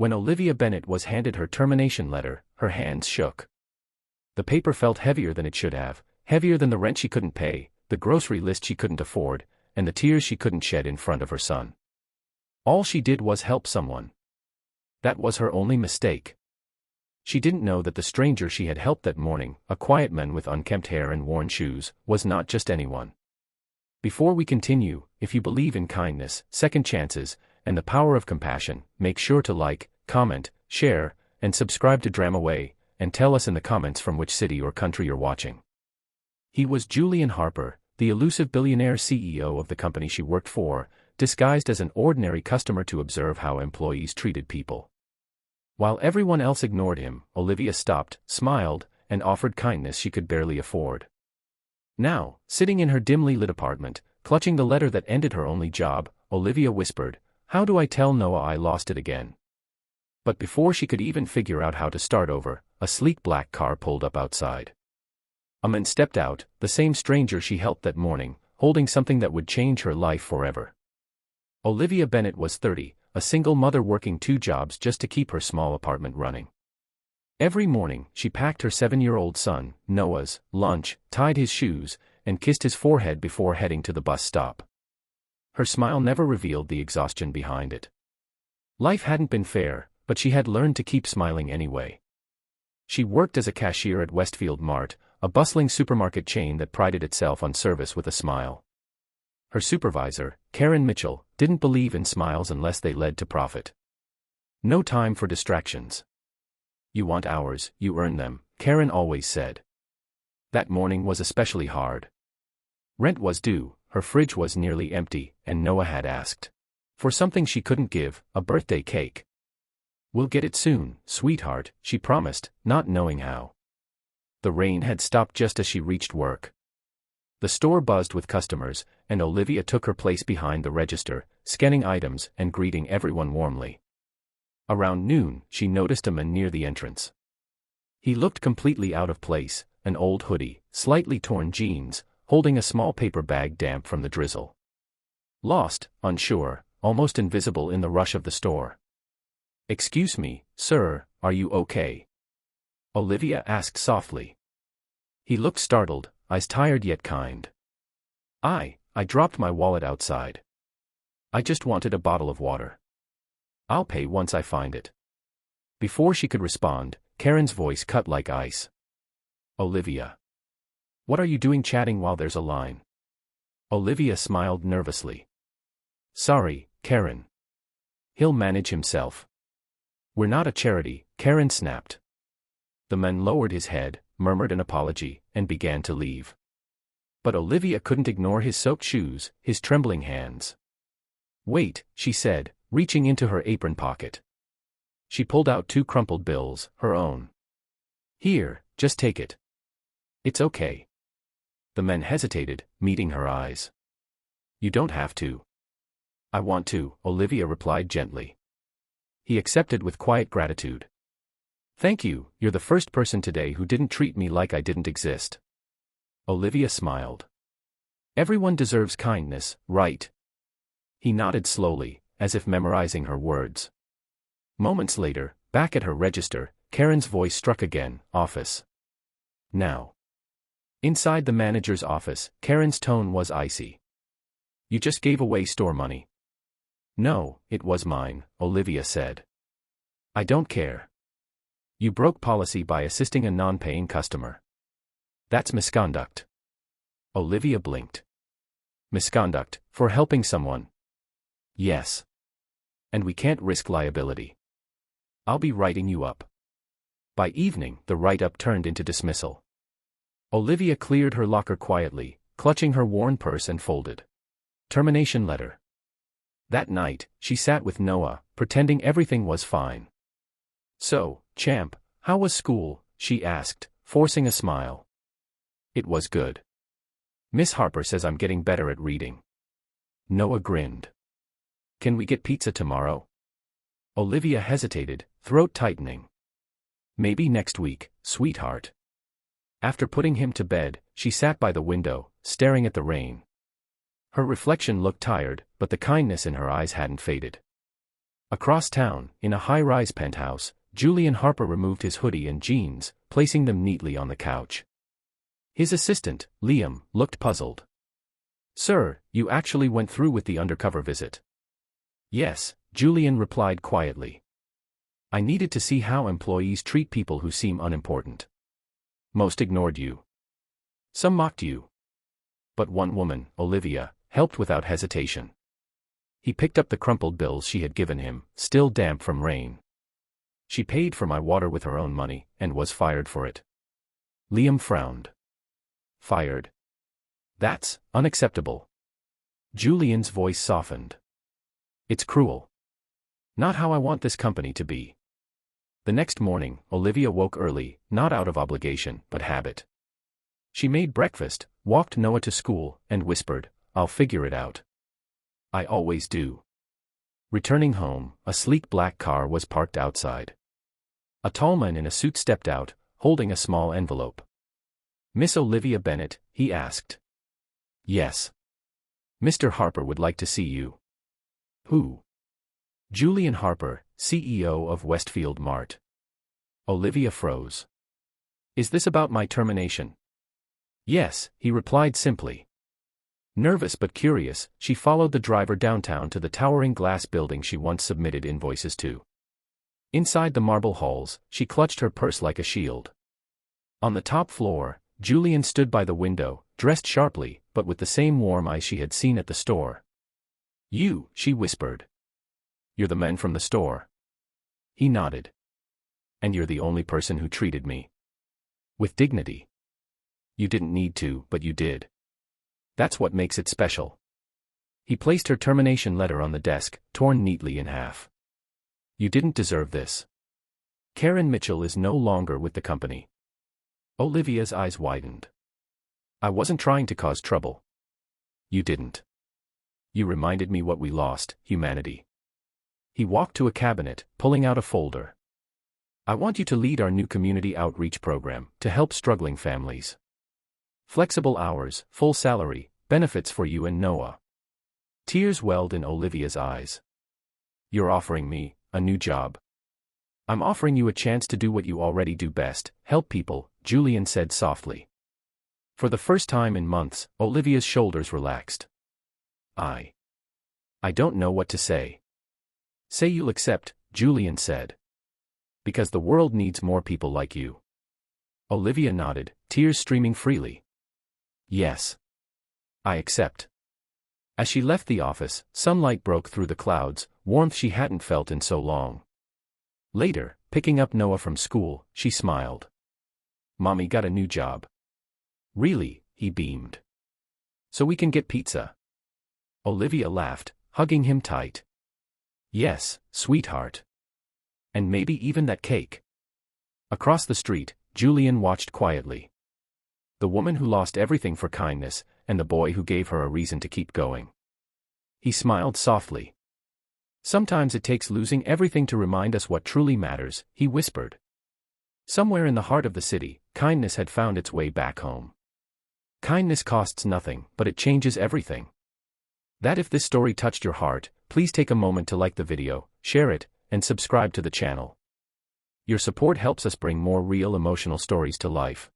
When Olivia Bennet was handed her termination letter, her hands shook. The paper felt heavier than it should have, heavier than the rent she couldn't pay, the grocery list she couldn't afford, and the tears she couldn't shed in front of her son. All she did was help someone. That was her only mistake. She didn't know that the stranger she had helped that morning, a quiet man with unkempt hair and worn shoes, was not just anyone. Before we continue, if you believe in kindness, second chances, and the power of compassion, make sure to like, comment, share, and subscribe to Dramaway, and tell us in the comments from which city or country you're watching. He was Julian Harper, the elusive billionaire CEO of the company she worked for, disguised as an ordinary customer to observe how employees treated people. While everyone else ignored him, Olivia stopped, smiled, and offered kindness she could barely afford. Now, sitting in her dimly lit apartment, clutching the letter that ended her only job, Olivia whispered, "How do I tell Noah I lost it again?" But before she could even figure out how to start over, a sleek black car pulled up outside. A man stepped out, the same stranger she helped that morning, holding something that would change her life forever. Olivia Bennet was 30, a single mother working 2 jobs just to keep her small apartment running. Every morning, she packed her 7-year-old son, Noah's, lunch, tied his shoes, and kissed his forehead before heading to the bus stop. Her smile never revealed the exhaustion behind it. Life hadn't been fair, but she had learned to keep smiling anyway. She worked as a cashier at Westfield Mart, a bustling supermarket chain that prided itself on service with a smile. Her supervisor, Karen Mitchell, didn't believe in smiles unless they led to profit. No time for distractions. You want hours, you earn them, Karen always said. That morning was especially hard. Rent was due, her fridge was nearly empty, and Noah had asked for something she couldn't give, a birthday cake. "We'll get it soon, sweetheart," she promised, not knowing how. The rain had stopped just as she reached work. The store buzzed with customers, and Olivia took her place behind the register, scanning items and greeting everyone warmly. Around noon, she noticed a man near the entrance. He looked completely out of place, an old hoodie, slightly torn jeans, holding a small paper bag damp from the drizzle. Lost, unsure, almost invisible in the rush of the store. "Excuse me, sir, are you okay?" Olivia asked softly. He looked startled, eyes tired yet kind. I dropped my wallet outside. I just wanted a bottle of water. I'll pay once I find it." Before she could respond, Karen's voice cut like ice. "Olivia. What are you doing chatting while there's a line?" Olivia smiled nervously. "Sorry, Karen. He'll manage himself." "We're not a charity," Karen snapped. The man lowered his head, murmured an apology, and began to leave. But Olivia couldn't ignore his soaked shoes, his trembling hands. "Wait," she said, reaching into her apron pocket. She pulled out 2 crumpled bills, her own. "Here, just take it. It's okay." The man hesitated, meeting her eyes. "You don't have to." "I want to," Olivia replied gently. He accepted with quiet gratitude. "Thank you, you're the first person today who didn't treat me like I didn't exist." Olivia smiled. "Everyone deserves kindness, right?" He nodded slowly, as if memorizing her words. Moments later, back at her register, Karen's voice struck again, "Office. Now." Inside the manager's office, Karen's tone was icy. "You just gave away store money." "No, it was mine," Olivia said. "I don't care. You broke policy by assisting a non-paying customer. That's misconduct." Olivia blinked. "Misconduct, for helping someone?" "Yes. And we can't risk liability. I'll be writing you up." By evening, the write-up turned into dismissal. Olivia cleared her locker quietly, clutching her worn purse and folded termination letter. That night, she sat with Noah, pretending everything was fine. "So, champ, how was school?" she asked, forcing a smile. "It was good. Miss Harper says I'm getting better at reading." Noah grinned. "Can we get pizza tomorrow?" Olivia hesitated, throat tightening. "Maybe next week, sweetheart." After putting him to bed, she sat by the window, staring at the rain. Her reflection looked tired, but the kindness in her eyes hadn't faded. Across town, in a high-rise penthouse, Julian Harper removed his hoodie and jeans, placing them neatly on the couch. His assistant, Liam, looked puzzled. "Sir, you actually went through with the undercover visit?" "Yes," Julian replied quietly. "I needed to see how employees treat people who seem unimportant. Most ignored you. Some mocked you. But one woman, Olivia, helped without hesitation." He picked up the crumpled bills she had given him, still damp from rain. "She paid for my water with her own money, and was fired for it." Liam frowned. "Fired? That's unacceptable." Julian's voice softened. "It's cruel. Not how I want this company to be." The next morning, Olivia woke early, not out of obligation, but habit. She made breakfast, walked Noah to school, and whispered, "I'll figure it out. I always do." Returning home, a sleek black car was parked outside. A tall man in a suit stepped out, holding a small envelope. "Miss Olivia Bennett?" he asked. "Yes. Mr. Harper would like to see you." "Who?" "Julian Harper, CEO of Westfield Mart." Olivia froze. "Is this about my termination?" "Yes," he replied simply. Nervous but curious, she followed the driver downtown to the towering glass building she once submitted invoices to. Inside the marble halls, she clutched her purse like a shield. On the top floor, Julian stood by the window, dressed sharply, but with the same warm eyes she had seen at the store. "You," she whispered. "You're the man from the store." He nodded. "And you're the only person who treated me with dignity. You didn't need to, but you did. That's what makes it special." He placed her termination letter on the desk, torn neatly in half. "You didn't deserve this. Karen Mitchell is no longer with the company." Olivia's eyes widened. "I wasn't trying to cause trouble." "You didn't. You reminded me what we lost, humanity." He walked to a cabinet, pulling out a folder. "I want you to lead our new community outreach program to help struggling families. Flexible hours, full salary, benefits for you and Noah." Tears welled in Olivia's eyes. "You're offering me a new job?" "I'm offering you a chance to do what you already do best, help people," Julian said softly. For the first time in months, Olivia's shoulders relaxed. I don't know what to say." "Say you'll accept," Julian said. "Because the world needs more people like you." Olivia nodded, tears streaming freely. "Yes. I accept." As she left the office, sunlight broke through the clouds, warmth she hadn't felt in so long. Later, picking up Noah from school, she smiled. "Mommy got a new job." "Really?" he beamed. "So we can get pizza?" Olivia laughed, hugging him tight. "Yes, sweetheart. And maybe even that cake." Across the street, Julian watched quietly. The woman who lost everything for kindness, and the boy who gave her a reason to keep going. He smiled softly. "Sometimes it takes losing everything to remind us what truly matters," he whispered. Somewhere in the heart of the city, kindness had found its way back home. Kindness costs nothing, but it changes everything. That if this story touched your heart, please take a moment to like the video, share it, and subscribe to the channel. Your support helps us bring more real emotional stories to life.